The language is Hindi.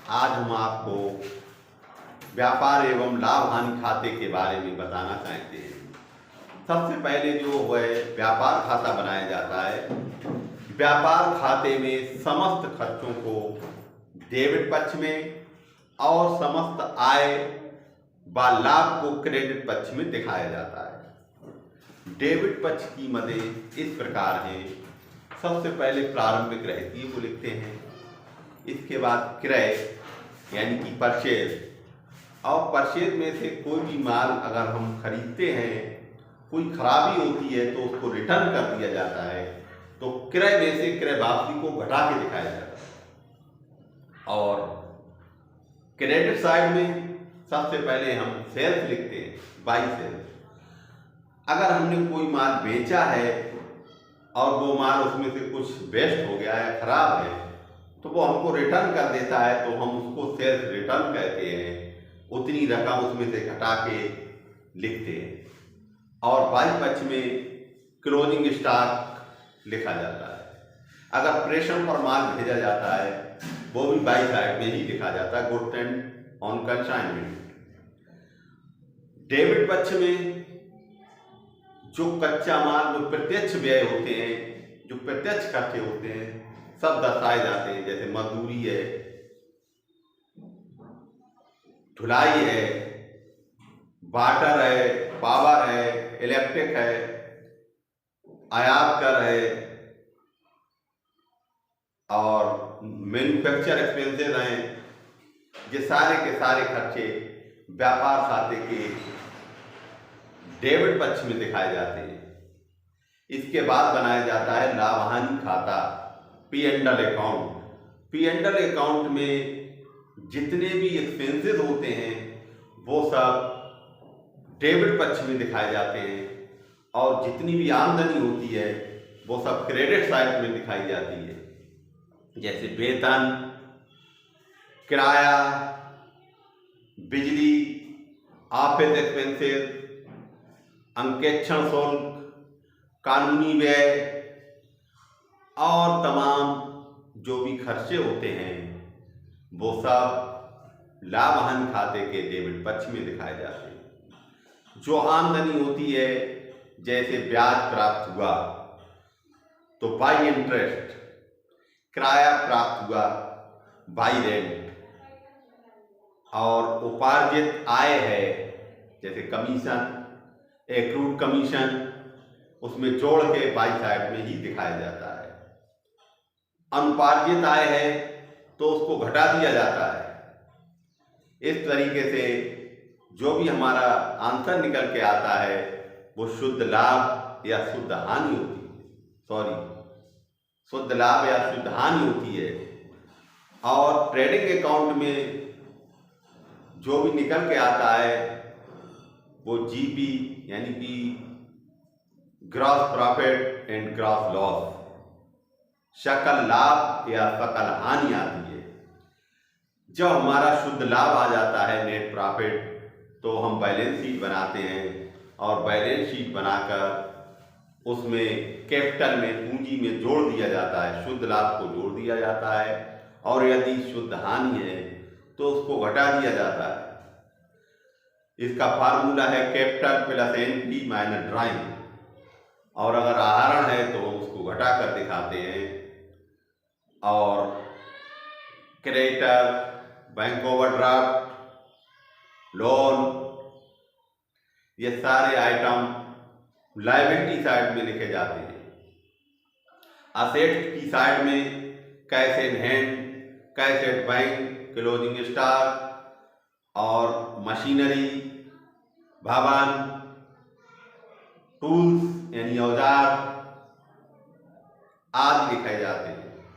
आज हम आपको व्यापार एवं लाभ हानि खाते के बारे में बताना चाहते हैं। सबसे पहले जो है व्यापार खाता बनाया जाता है। व्यापार खाते में समस्त खर्चों को डेबिट पक्ष में और समस्त आय व लाभ को क्रेडिट पक्ष में दिखाया जाता है। डेबिट पक्ष की मदें इस प्रकार हैं। सबसे पहले प्रारंभिक रहतिये को लिखते हैं, इसके बाद क्रय यानी कि परचेज, और परचेज में से कोई भी माल अगर हम खरीदते हैं, कोई खराबी होती है तो उसको रिटर्न कर दिया जाता है, तो क्रय में से क्रय वापसी को घटा के दिखाया जाता है। और क्रेडिट साइड में सबसे पहले हम सेल्स लिखते हैं, बाई सेल्स। अगर हमने कोई माल बेचा है और वो माल उसमें से कुछ वेस्ट हो गया है, खराब है, तो वो हमको रिटर्न कर देता है, तो हम उसको सेल्स रिटर्न कहते हैं। उतनी रकम उसमें से घटा के लिखते हैं। और बाई पक्ष में क्लोजिंग स्टॉक लिखा जाता है। अगर प्रेषण पर माल भेजा जाता है वो भी बाई साइड में ही लिखा जाता है, goods and on consignment. Debit पक्ष में जो कच्चा माल, जो प्रत्यक्ष व्यय होते हैं, जो प्रत्यक्ष खर्चे होते हैं, सब दर्शाए जाते हैं। जैसे मजदूरी है, धुलाई है, वाटर है, पावर है, इलेक्ट्रिक है, आयात कर है, और मैन्युफैक्चर एक्सपेंसेस हैं। ये सारे के सारे खर्चे व्यापार खाते के डेबिट पक्ष में दिखाए जाते हैं। इसके बाद बनाया जाता है लाभ हानि खाता, P and L account. P and L account में जितने भी एक्सपेंसेस होते हैं वो सब डेबिट पक्ष में दिखाए जाते हैं, और जितनी भी आमदनी होती है वो सब क्रेडिट साइड में दिखाई जाती है। जैसे वेतन, किराया, बिजली, ऑफिस एक्सपेंसेस, अंकेक्षण शुल्क, कानूनी व्यय और तमाम जो भी खर्चे होते हैं वो सब लाभ हानि खाते के डेबिट पक्ष में दिखाए जाते हैं। जो आमदनी होती है, जैसे ब्याज प्राप्त हुआ तो बाई इंटरेस्ट, किराया प्राप्त हुआ बाई रेंट, और उपार्जित आय है जैसे कमीशन, एक्रूड कमीशन, उसमें जोड़ के बाई साइड में ही दिखाया जाता है। अनुपार्जित आय है तो उसको घटा दिया जाता है। इस तरीके से जो भी हमारा आंसर निकल के आता है वो शुद्ध लाभ या शुद्ध हानि होती है, शुद्ध लाभ या शुद्ध हानि होती है। और ट्रेडिंग अकाउंट में जो भी निकल के आता है वो जीपी यानी कि gross profit and gross loss, सकल लाभ या सकल हानि आती है। जब हमारा शुद्ध लाभ आ जाता है, नेट प्रॉफिट, तो हम बैलेंस शीट बनाते हैं, और बैलेंस शीट बनाकर उसमें कैपिटल में, पूंजी में जोड़ दिया जाता है, शुद्ध लाभ को जोड़ दिया जाता है, और यदि शुद्ध हानि है तो उसको घटा दिया जाता है। इसका फार्मूला है capital plus NP minus drawing, और अगर आहरण है तो हम उसको घटा कर दिखाते हैं। और क्रेडिटर, बैंक ओवरड्राफ्ट, लोन, ये सारे आइटम लायबिलिटी साइड में लिखे जाते हैं। असेट की साइड में cash in hand, cash at bank, closing stock, और मशीनरी, भवन, टूल्स यानी औजार आदि लिखे जाते हैं।